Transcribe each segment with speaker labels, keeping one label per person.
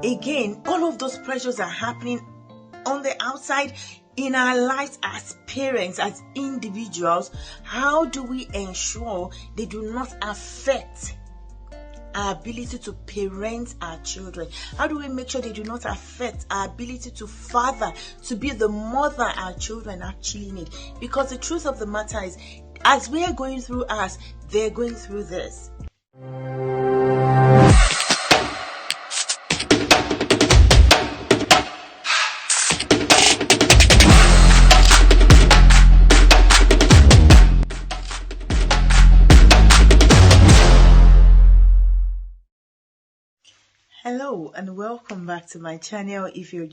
Speaker 1: Again, all of those pressures are happening on the outside in our lives as parents, as individuals. How do we ensure they do not affect our ability to parent our children? How do we make sure they do not affect our ability to father, to be the mother our children actually need? Because the truth of the matter is, as we are going through ours, they're going through this. Hello and welcome back to my channel. If you're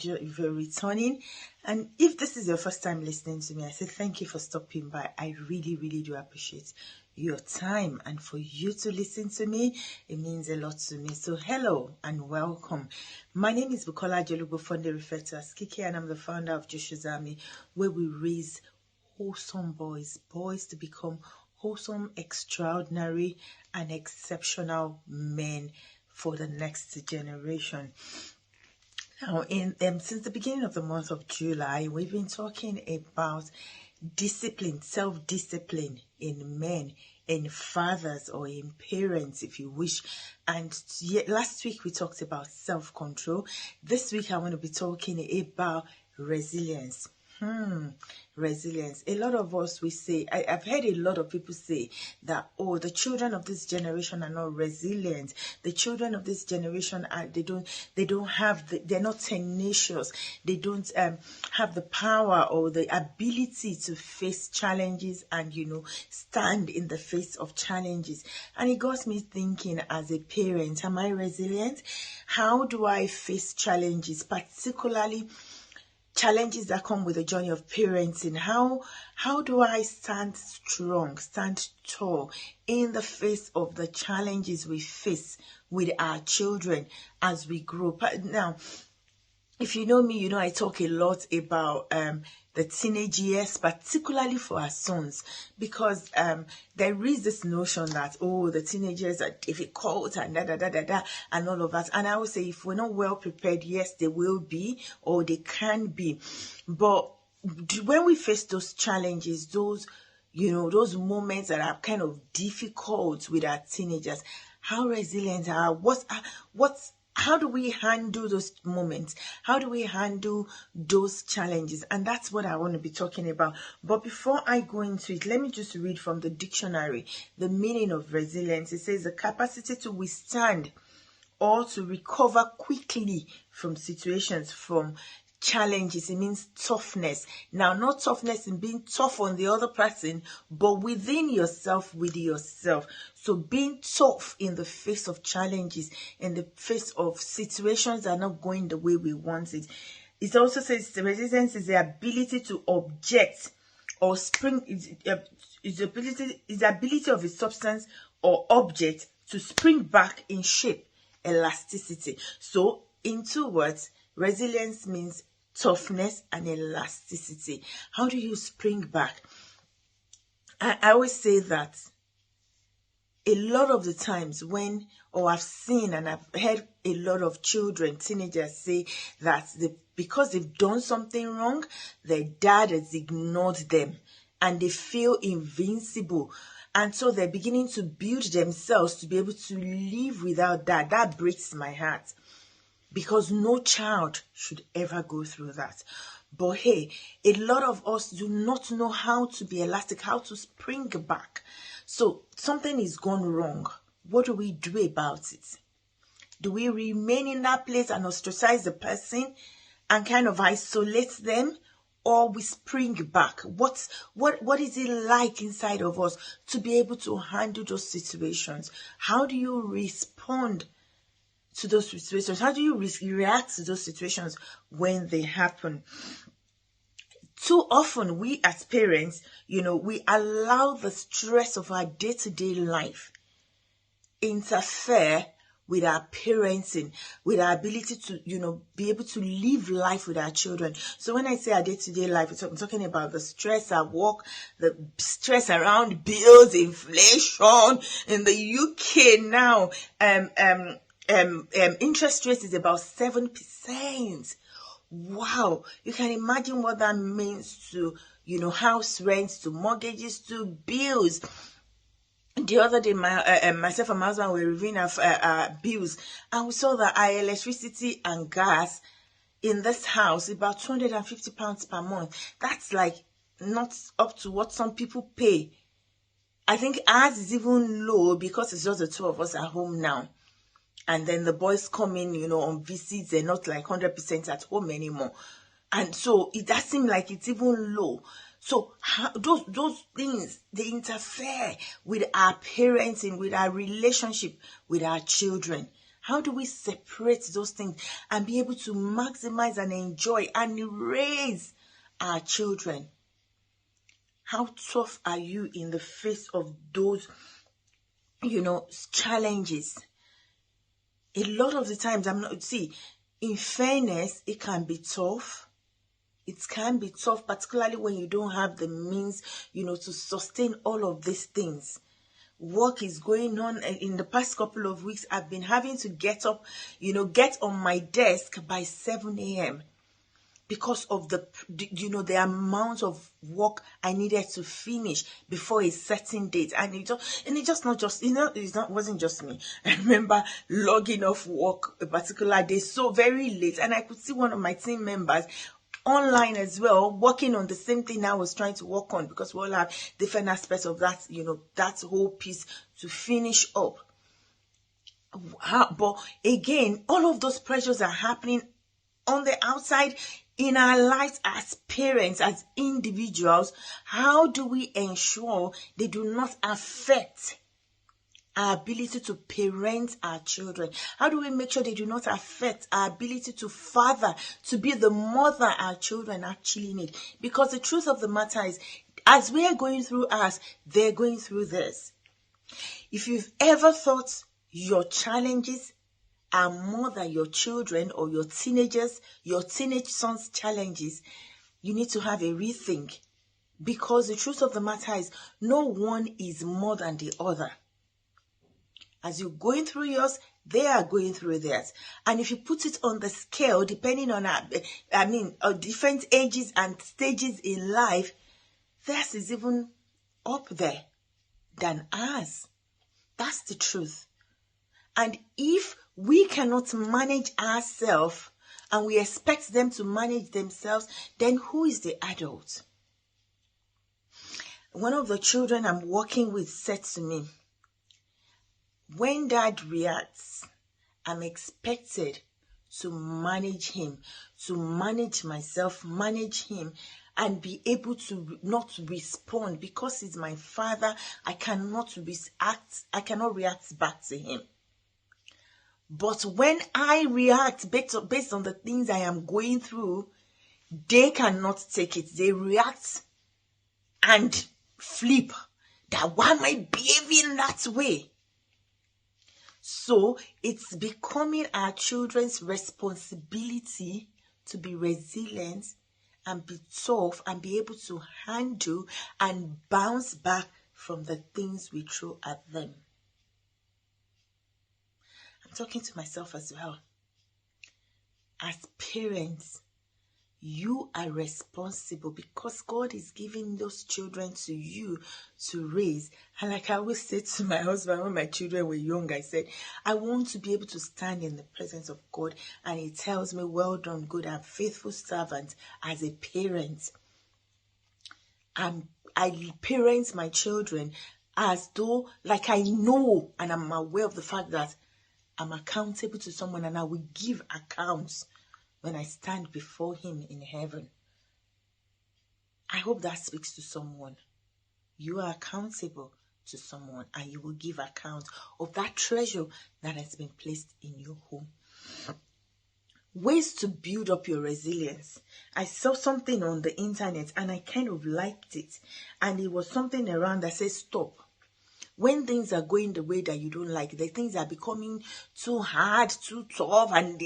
Speaker 1: returning, and if this is your first time listening to me, I say thank you for stopping by. I really do appreciate your time, and for you to listen to me, it means a lot to me. So hello and welcome. My name is Bukola Jolugbo, fondly referred to as Kiki, and I'm the founder of Joshua's Army, where we raise wholesome boys to become wholesome, extraordinary and exceptional men for the next generation. Now, since the beginning of the month of July, we've been talking about discipline, self-discipline in men, in fathers, or in parents, if you wish. And yet, last week we talked about self-control. This week I want to be talking about resilience. Resilience. A lot of us, we say, I've heard a lot of people say that, oh, the children of this generation are not resilient. The children of this generation they're not tenacious. They don't have the power or the ability to face challenges and, stand in the face of challenges. And it got me thinking, as a parent, am I resilient? How do I face challenges, particularly challenges that come with the journey of parenting? How do I stand strong, stand tall in the face of the challenges we face with our children as we grow? Now, if you know me, I talk a lot about the teenage years, particularly for our sons, because there is this notion that, oh, the teenagers are difficult and and all of that. And I would say, if we're not well prepared, yes, they will be, or they can be. But when we face those challenges, those moments that are kind of difficult with our teenagers, how resilient are how do we handle those moments? How do we handle those challenges? And that's what I want to be talking about. But before I go into it, let me just read from the dictionary the meaning of resilience. It says the capacity to withstand or to recover quickly from situations, from challenges. It means toughness. Now, not toughness in being tough on the other person, but within yourself, with yourself. So being tough in the face of challenges, in the face of situations that are not going the way we want it. It also says the resilience is the ability to object or spring, is the ability of a substance or object to spring back in shape, elasticity. So in 2 words, resilience means toughness and elasticity. How do you spring back? I always say that a lot of the times I've seen and I've heard a lot of children, teenagers say that because they've done something wrong, their dad has ignored them and they feel invincible. And so they're beginning to build themselves to be able to live without that. That breaks my heart, because no child should ever go through that. But hey, a lot of us do not know how to be elastic, how to spring back. So something is gone wrong. What do we do about it? Do we remain in that place and ostracize the person and kind of isolate them? Or we spring back? What is it like inside of us to be able to handle those situations? How do you respond to those situations? How do you react to those situations when they happen? Too often, we as parents, we allow the stress of our day-to-day life interfere with our parenting, with our ability to, be able to live life with our children. So when I say our day-to-day life, I'm talking about the stress at work, the stress around bills, inflation in the UK now, interest rate is about 7%. Wow, you can imagine what that means to, house rents, to mortgages, to bills. The other day, myself and my husband were reviewing our bills, and we saw that our electricity and gas in this house about £250 per month. That's like not up to what some people pay. I think ours is even low because it's just the two of us at home now. And then the boys come in, on visits. They're not like 100% at home anymore. And so it does seem like it's even low. So those things, they interfere with our parenting, with our relationship with our children. How do we separate those things and be able to maximize and enjoy and raise our children? How tough are you in the face of those, challenges? A lot of the times, in fairness, it can be tough. It can be tough, particularly when you don't have the means, to sustain all of these things. Work is going on. In the past couple of weeks, I've been having to get up, get on my desk by 7 a.m. because of the amount of work I needed to finish before a certain date. And it wasn't just me. I remember logging off work a particular day so very late, and I could see one of my team members online as well, working on the same thing I was trying to work on, because we all have different aspects of that, that whole piece to finish up. But again, all of those pressures are happening on the outside in our lives as parents, as individuals. How do we ensure they do not affect our ability to parent our children? How do we make sure they do not affect our ability to father, to be the mother our children actually need? Because the truth of the matter is, as we are going through ours, they're going through theirs. If you've ever thought your challenges are more than your children or your teenage sons' challenges, you need to have a rethink. Because the truth of the matter is, no one is more than the other. As you're going through yours, they are going through theirs. And if you put it on the scale, depending on different ages and stages in life, theirs is even up there than ours. That's the truth. And if we cannot manage ourselves and we expect them to manage themselves, then who is the adult? One of the children I'm working with said to me, when dad reacts, I'm expected to manage him, to manage myself, manage him, and be able to not respond because he's my father. I cannot react back to him. But when I react based on the things I am going through, they cannot take it. They react and flip. That why am I behaving that way? So it's becoming our children's responsibility to be resilient and be tough and be able to handle and bounce back from the things we throw at them. I'm talking to myself as well. As parents, you are responsible because God is giving those children to you to raise. And like I always say to my husband when my children were young, I said, I want to be able to stand in the presence of God and he tells me, well done, good and faithful servant. As a parent, I parent my children as though, like I know and I'm aware of the fact that I'm accountable to someone and I will give accounts when I stand before him in heaven. I hope that speaks to someone. You are accountable to someone and you will give account of that treasure that has been placed in your home. Ways to build up your resilience. I saw something on the internet and I kind of liked it. And it was something around that says stop. When things are going the way that you don't like, the things are becoming too hard, too tough, and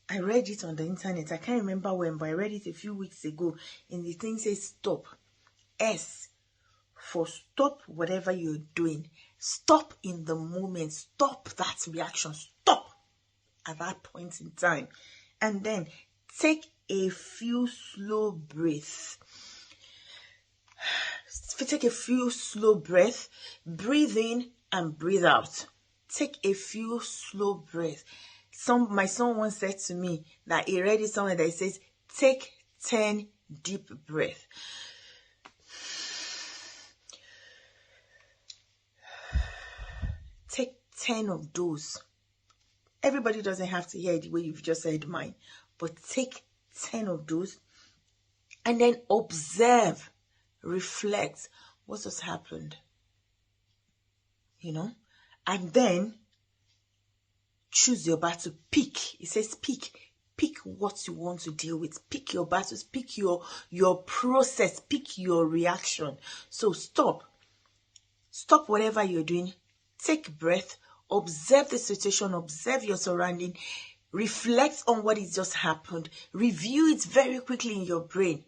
Speaker 1: I read it on the internet. I can't remember when, but I read it a few weeks ago. And the thing says stop. S for stop whatever you're doing. Stop in the moment. Stop that reaction. at that point in time. And then take a few slow breaths. Take a few slow breaths. Breathe in and breathe out. Take a few slow breaths. My son once said to me that he read it somewhere that says, take 10 deep breaths. Take 10 of those. Everybody doesn't have to hear the way you've just heard mine, but take 10 of those and then observe, reflect what has happened, and then choose your battle. Pick. It says pick what you want to deal with. Pick your battles, pick your process, pick your reaction. So stop whatever you're doing, take breath, observe the situation, observe your surrounding, reflect on what has just happened, review it very quickly in your brain,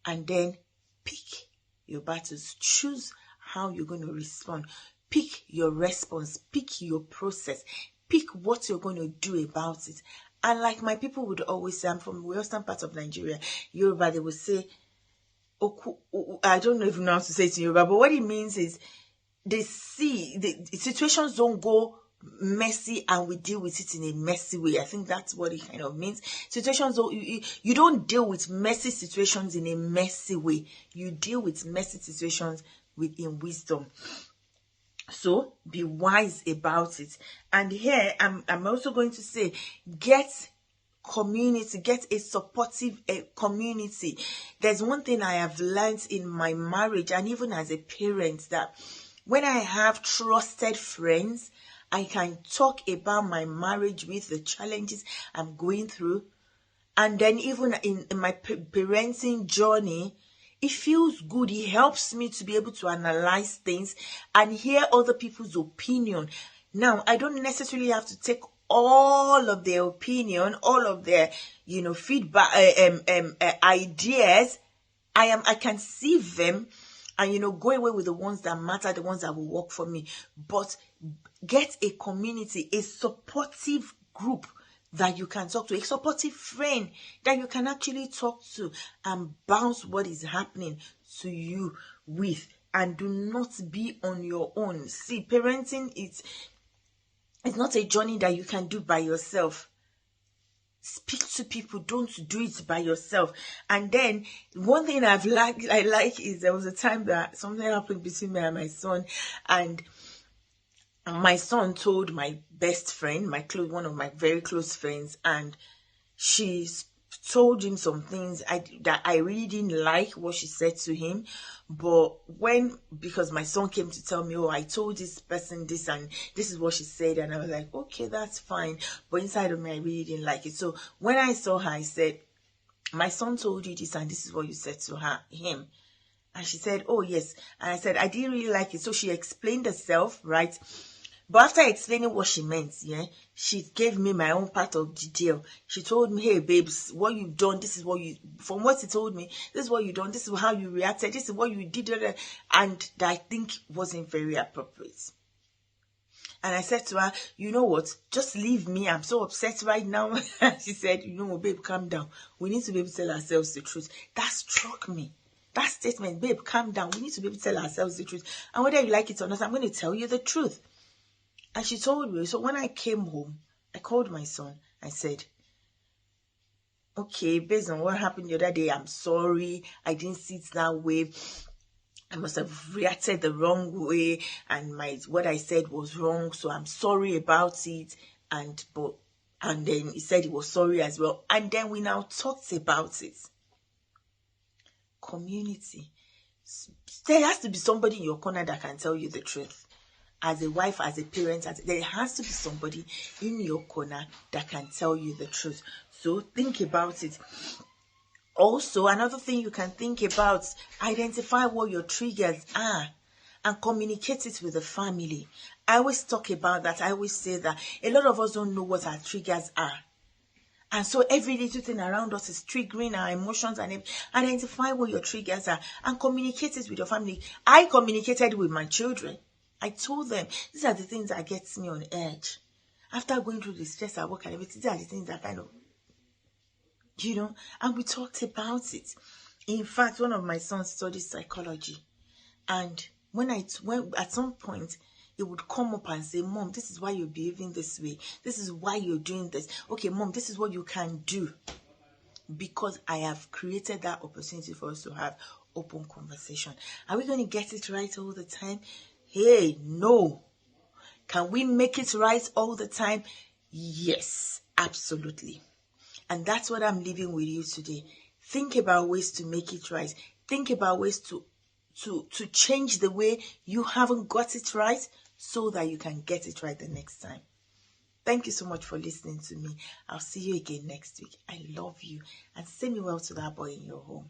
Speaker 1: and then pick your battles. Choose how you're going to respond. Pick your response, pick your process, pick what you're going to do about it. And like my people would always say, I'm from the western part of Nigeria, Yoruba, they would say, I don't even know how to say it in Yoruba, but what it means is the situations don't go messy and we deal with it in a messy way. I think that's what it kind of means. Situations, you don't deal with messy situations in a messy way. You deal with messy situations in wisdom. So be wise about it. And here I'm also going to say, get community, get a supportive community. There's one thing I have learned in my marriage and even as a parent, that when I have trusted friends, I can talk about my marriage with the challenges I'm going through. And then even in my parenting journey, it feels good. It helps me to be able to analyze things and hear other people's opinion. Now, I don't necessarily have to take all of their opinion, all of their, feedback, ideas. I can see them and, go away with the ones that matter, the ones that will work for me. But get a community, a supportive group that you can talk to, a supportive friend that you can actually talk to and bounce what is happening to you with. And do not be on your own. See, parenting, it's not a journey that you can do by yourself. Speak to people. Don't do it by yourself. And then one thing I like is there was a time that something happened between me and my son, and my son told my best friend, one of my very close friends, and she told him some things that I really didn't like what she said to him. But because my son came to tell me, I told this person this and this is what she said, and I was like, okay, that's fine. But inside of me, I really didn't like it. So when I saw her, I said, my son told you this and this is what you said to him. And she said, oh yes. And I said, I didn't really like it. So she explained herself, right? But after explaining what she meant, she gave me my own part of the deal. She told me, hey, babes, what you've done, this is what from what she told me, this is what you've done, this is how you reacted, this is what you did, and that I think wasn't very appropriate. And I said to her, you know what, just leave me, I'm so upset right now. She said, babe, calm down. We need to be able to tell ourselves the truth. That struck me. That statement, babe, calm down. We need to be able to tell ourselves the truth. And whether you like it or not, I'm going to tell you the truth. And she told me. So when I came home, I called my son. I said, okay, based on what happened the other day, I'm sorry. I didn't see it that way. I must have reacted the wrong way, and what I said was wrong. So I'm sorry about it. And then he said he was sorry as well. And then we now talked about it. Community. There has to be somebody in your corner that can tell you the truth. As a wife, as a parent, there has to be somebody in your corner that can tell you the truth. So think about it. Also, another thing you can think about, identify what your triggers are and communicate it with the family. I always talk about that. I always say that a lot of us don't know what our triggers are. And so every little thing around us is triggering our emotions, and identify what your triggers are and communicate it with your family. I communicated with my children. I told them, these are the things that gets me on edge. After going through the stress at work and everything, these are the things that kind of, and we talked about it. In fact, one of my sons studies psychology, and when at some point it would come up and say, Mom, this is why you're behaving this way. This is why you're doing this. Okay, Mom, this is what you can do. Because I have created that opportunity for us to have open conversation. Are we going to get it right all the time? Hey, no. Can we make it right all the time? Yes, absolutely. And that's what I'm leaving with you today. Think about ways to make it right. Think about ways to change the way you haven't got it right so that you can get it right the next time. Thank you so much for listening to me. I'll see you again next week. I love you. And send me well to that boy in your home.